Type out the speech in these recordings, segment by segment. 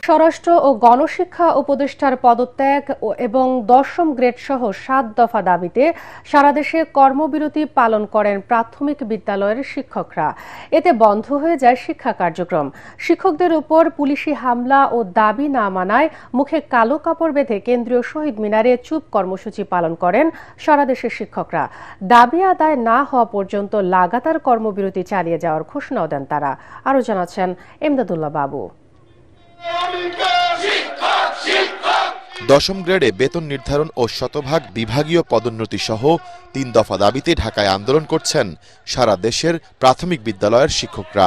স্বরাষ্ট্র ও গণশিক্ষা উপদেষ্টার পদত্যাগ এবং ১০ম গ্রেড সহ ৭ দফা দাবিতে সারা দেশে কর্মবিরতি পালন করেন প্রাথমিক বিদ্যালয়ের শিক্ষকরা। এতে বন্ধ হয়ে যায় শিক্ষা কার্যক্রম। শিক্ষকদের উপর পুলিশি হামলা ও দাবি না মানায় মুখে কালো কাপড় বেঁধে কেন্দ্রীয় শহীদ মিনারে চুপ কর্মসূচি পালন করেন সারা দেশের শিক্ষকরা। দাবি আদায় না হওয়া পর্যন্ত লাগাতার কর্মবিরতি চালিয়ে যাওয়ার ঘোষণাও দেন তারা। আরও জানাচ্ছেন এমদাদুল্লাহ বাবু। ১০ম গ্রেডে বেতন নির্ধারণ ও শতভাগ বিভাগীয় পদোন্নতি সহ ৩ দফা দাবিতে ঢাকায় আন্দোলন করছেন সারা দেশের প্রাথমিক বিদ্যালয়ের শিক্ষকরা।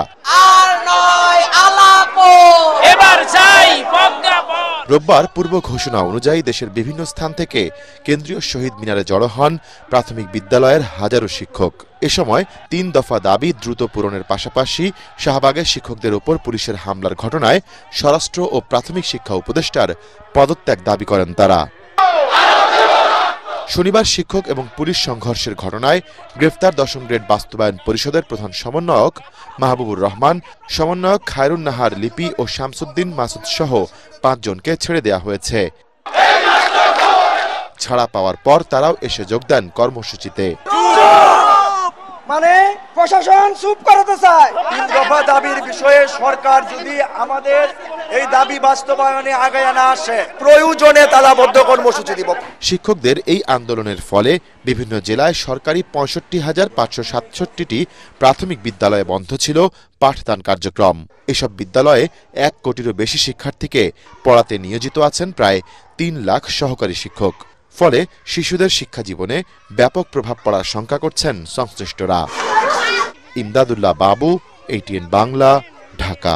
রোববার পূর্ব ঘোষণা অনুযায়ী দেশের বিভিন্ন স্থান থেকে কেন্দ্রীয় শহীদ মিনারে জড়ো হন প্রাথমিক বিদ্যালয়ের হাজারো শিক্ষক। এ সময় ৩ দফা দাবি দ্রুত পূরণের পাশাপাশি শাহবাগের শিক্ষকদের উপর পুলিশের হামলার ঘটনায় স্বরাষ্ট্র ও প্রাথমিক শিক্ষা উপদেষ্টার পদত্যাগ দাবি করেন তারা। শনিবার শিক্ষক এবং পুলিশ সংঘর্ষের ঘটনায় গ্রেফতার ১০ম গ্রেড বাস্তবায়ন পরিষদের প্রধান সমন্বয়ক মাহবুবুর রহমান, সমন্বয়ক খায়রুন নাহার লিপি ও শামসুদ্দিন মাসুদ সহ ৫ জনকে ছেড়ে দেওয়া হয়েছে। ছাড়া পাওয়ার পর তারাও এসে যোগ দেন কর্মসূচিতে। মানে প্রশাসন চুপ করাতে চায়। ৩ দফা দাবির বিষয়ে সরকার যদি আমাদের এই দাবি বাস্তবায়নে আগায় না আসে, প্রয়োজনে তালাবদ্ধ কর্মসূচি দিব। শিক্ষকদের এই আন্দোলনের ফলে বিভিন্ন জেলায় সরকারি ৬৫,৫৬৭টি প্রাথমিক বিদ্যালয়ে বন্ধ ছিল পাঠদান কার্যক্রম। এসব বিদ্যালয়ে ১ কোটিরও বেশি শিক্ষার্থীকে পড়াতে নিয়োজিত আছেন প্রায় ৩ লাখ সহকারী শিক্ষক। ফলে শিশুদের শিক্ষা জীবনে ব্যাপক প্রভাব পড়ার শঙ্কা করছেন সংশ্লিষ্টরা। ইমদাদুল্লাহ বাবু, ATN বাংলা, ঢাকা।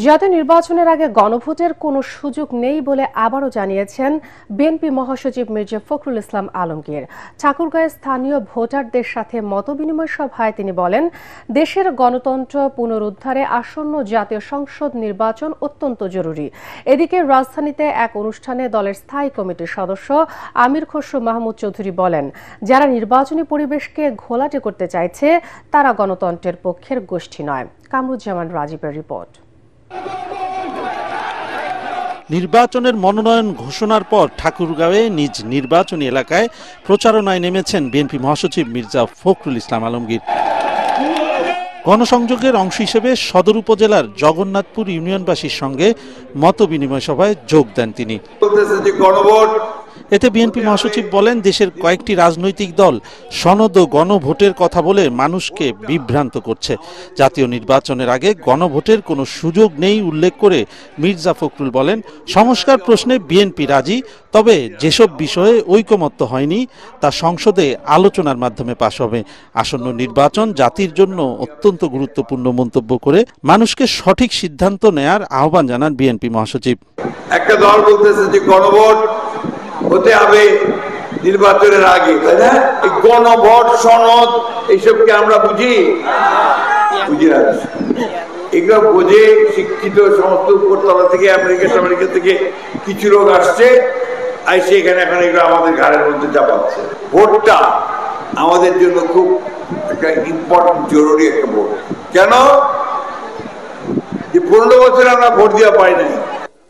জাতীয় নির্বাচনের আগে গণভোটের কোনো সুযোগ নেই বলে আবারও জানিয়েছেন বিএনপি মহাসচিব মির্জা ফখরুল ইসলাম আলমগীর। ঠাকুরগাঁয়ে স্থানীয় ভোটারদের সাথে মতবিনিময় সভায় তিনি বলেন, দেশের গণতন্ত্র পুনরুদ্ধারে আসন্ন জাতীয় সংসদ নির্বাচন অত্যন্ত জরুরি। এদিকে রাজধানীতে এক অনুষ্ঠানে দলের স্থায়ী কমিটির সদস্য আমির খসরু মাহমুদ চৌধুরী বলেন, যারা নির্বাচনী পরিবেশকে ঘোলাটে করতে চাইছে তারা গণতন্ত্রের পক্ষের গোষ্ঠী নয়। কামরুজ্জামান রাজীবের রিপোর্ট। নির্বাচনের মনোনয়ন ঘোষণার পর ঠাকুরগাঁওয়ে নিজ নির্বাচনী এলাকায় প্রচারণায় নেমেছেন বিএনপি মহাসচিব মির্জা ফখরুল ইসলাম আলমগীর। গণসংযোগের অংশ হিসেবে সদর উপজেলার জগন্নাথপুর ইউনিয়নবাসীর সঙ্গে মতবিনিময় সভায় যোগ দেন তিনি। এতে বিএনপি মহাসচিব বলেন, দেশের কয়েকটি রাজনৈতিক দল সনদ ও গণভোটের কথা বলে মানুষকে বিভ্রান্ত করছে। জাতীয় নির্বাচনের আগে গণভোটের কোনো সুযোগ নেই উল্লেখ করে মির্জা ফখরুল বলেন, সংস্কার প্রশ্নে বিএনপি রাজি, তবে যেসব বিষয়ে ঐকমত্য হয়নি তা সংসদে আলোচনার মাধ্যমে পাশ হবে। আসন্ন নির্বাচন জাতির জন্য অত্যন্ত গুরুত্বপূর্ণ মন্তব্য করে মানুষকে সঠিক সিদ্ধান্ত নেয়ার আহ্বান জানান বিএনপি মহাসচিব। একটা দল বলতেছে যে গণভোট হতে হবে নির্বাচনের আগে, তাই না? এই গণভোট সনদ এইসবকে আমরা বুঝি না। এগুলো বুঝে শিক্ষিত সমস্ত উপরতলা থেকে আমেরিকা থেকে কিছু লোক আসছে, আইসে এখানে এখন এগুলো আমাদের ঘাড়ের মধ্যে চাপাচ্ছে। ভোটটা আমাদের জন্য খুব একটা ইম্পর্টেন্ট, জরুরি একটা ভোট। কেন? যে 15 বছর আমরা ভোট দেওয়া পাই নাই।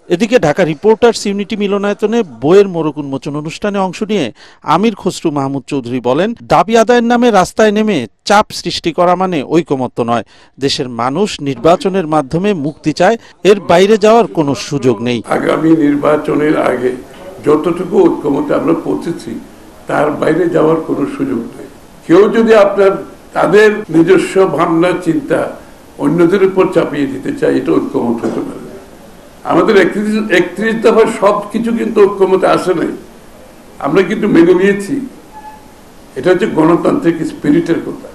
এদিকে ঢাকা রিপোর্টার্স ইউনিটি মিলনায়তনে বইয়ের মোড়ক উন্মোচন অনুষ্ঠানে অংশ নিয়ে আমির খসরু মাহমুদ চৌধুরী বলেন, দাবি আদায়ের নামে রাস্তায় নেমে চাপ সৃষ্টি করা মানে ঐকমত্য নয়। দেশের মানুষ নির্বাচনের মাধ্যমে মুক্তি চায়, এর বাইরে যাওয়ার কোনো সুযোগ নেই। আগামী নির্বাচনের আগে যতটুকু ঐকমত্যে আমরা পৌঁছেছি তার বাইরে যাওয়ার কোনো সুযোগ নেই। কেউ যদি তাদের নিজস্ব ভাবনা চিন্তা অন্যদের উপর চাপিয়ে দিতে চায়, এটা ঐকমত্য হতে পারে। আমাদের ৩১ দফায় সবকিছু কিন্তু ঐক্যমতে আসে নাই, আমরা কিন্তু মেনে নিয়েছি। এটা হচ্ছে গণতান্ত্রিক স্পিরিটের কথা।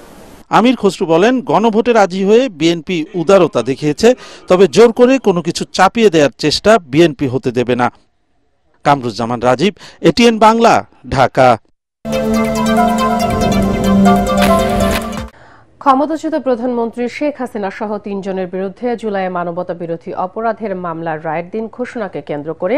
আমির খসরু বলেন, গণভোটে রাজি হয়ে বিএনপি উদারতা দেখিয়েছে, তবে জোর করে কোনো কিছু চাপিয়ে দেওয়ার চেষ্টা বিএনপি হতে দেবে না। কামরুজ্জামান রাজীব, ATN বাংলা, ঢাকা। ক্ষমতাচ্যুত প্রধানমন্ত্রী শেখ হাসিনা সহ ৩ জনের বিরুদ্ধে জুলাইয়ে মানবতা বিরোধী অপরাধের মামলার রায়ের দিন ঘোষণাকে কেন্দ্র করে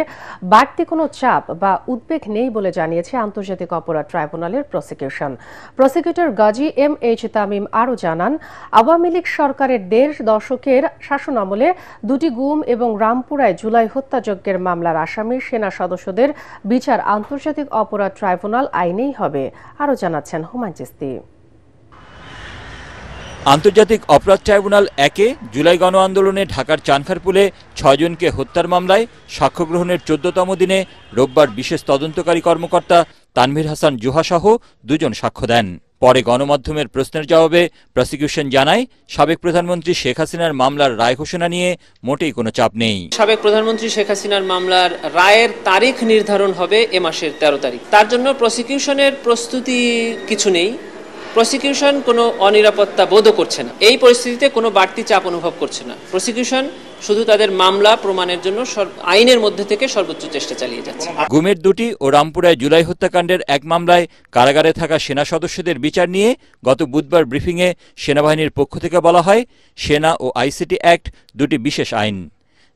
বাড়তি কোনো চাপ বা উদ্বেগ নেই বলে জানিয়েছে আন্তর্জাতিক অপরাধ ট্রাইব্যুনালের প্রসিকিউশন। প্রসিকিউটর গাজী এম.এইচ. তামিম আরও জানান, আওয়ামী লীগ সরকারের ১.৫ দশকের শাসনামলে 2টি গুম এবং রামপুরায় জুলাই হত্যাযজ্ঞের মামলার আসামি সেনা সদস্যদের বিচার আন্তর্জাতিক অপরাধ ট্রাইব্যুনাল আইনেই হবে। আরও জানাচ্ছেন হুমায়ুন চিস্তি। আন্তর্জাতিক অপরাধ ট্রাইব্যুনাল 1-এ জুলাই গণ আন্দোলনে ঢাকার চানখারপুলে 6 জনকে হত্যার মামলায় সাক্ষ্য গ্রহণের 14তম দিনে রোববার বিশেষ তদন্তকারী কর্মকর্তা তানভীর হাসান জোহা সহ 2 জন সাক্ষ্য দেন। পরে গণমাধ্যমের প্রশ্নের জবাবে প্রসিকিউশন জানায়, সাবেক প্রধানমন্ত্রী শেখ হাসিনার মামলার রায় ঘোষণা নিয়ে মোটেই কোনো চাপ নেই। সাবেক প্রধানমন্ত্রী শেখ হাসিনার মামলার রায়ের তারিখ নির্ধারণ হবে এ মাসের 13 তারিখ। তার জন্য প্রসিকিউশনের প্রস্তুতি কিছু নেই। প্রসিকিউশন কোনো অনিরাপত্তা বোধও করছে না। এই পরিস্থিতিতে কোনো বাড়তি চাপ অনুভব করছে না। প্রসিকিউশন শুধু তাদের মামলা প্রমাণের জন্য আইনের মধ্যে থেকে সর্বোচ্চ চেষ্টা চালিয়ে যাচ্ছে। গুমের 2টি ও রামপুরায় জুলাই হত্যাকাণ্ডের এক মামলায় কারাগারে থাকা সেনা সদস্যদের বিচার নিয়ে গত বুধবার ব্রিফিংয়ে সেনাবাহিনীর পক্ষ থেকে বলা হয়, সেনা ও আইসিটি অ্যাক্ট 2টি বিশেষ আইন,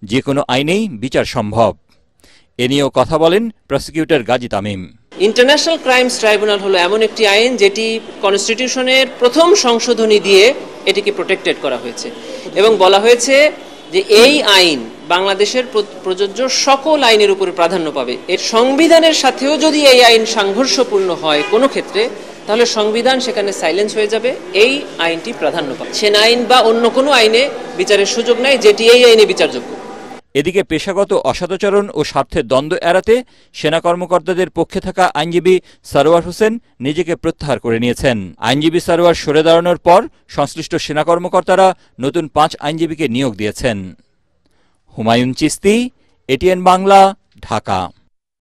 যে কোনো আইনেই বিচার সম্ভব। এ নিয়েও কথা বলেন prosecutor Gazi Tamim. International crimes tribunal হলো এমন একটি আইন যেটি কনস্টিটিউশনের প্রথম সংশোধনী দিয়ে এটিকে প্রোটেক্টেড করা হয়েছে এবং বলা হয়েছে যে এই আইন বাংলাদেশের প্রযোজ্য সকল আইনের উপরে প্রাধান্য পাবে। এর সংবিধানের সাথেও যদি এই আইন সংঘর্ষপূর্ণ হয় কোনো ক্ষেত্রে, তাহলে সংবিধান সেখানে সাইলেন্স হয়ে যাবে। এই আইনটি প্রাধান্য পাবে। সেনা আইন বা অন্য কোনো আইনে বিচারের সুযোগ নাই, যেটি এই আইনে বিচারযোগ্য। এদিকে পেশাগত অসদাচরণ ও স্বার্থের দ্বন্দ্ব এড়াতে সেনা কর্মকর্তাদের পক্ষে থাকা আইনজীবী সরওয়ার হোসেন নিজেকে প্রত্যাহার করে নিয়েছেন। আইনজীবী সরওয়ার সরে দাঁড়ানোর পর সংশ্লিষ্ট সেনা কর্মকর্তারা নতুন 5 আইনজীবীকে নিয়োগ দিয়েছেন। হুমায়ুন চিস্তি, এটিএন বাংলা, ঢাকা।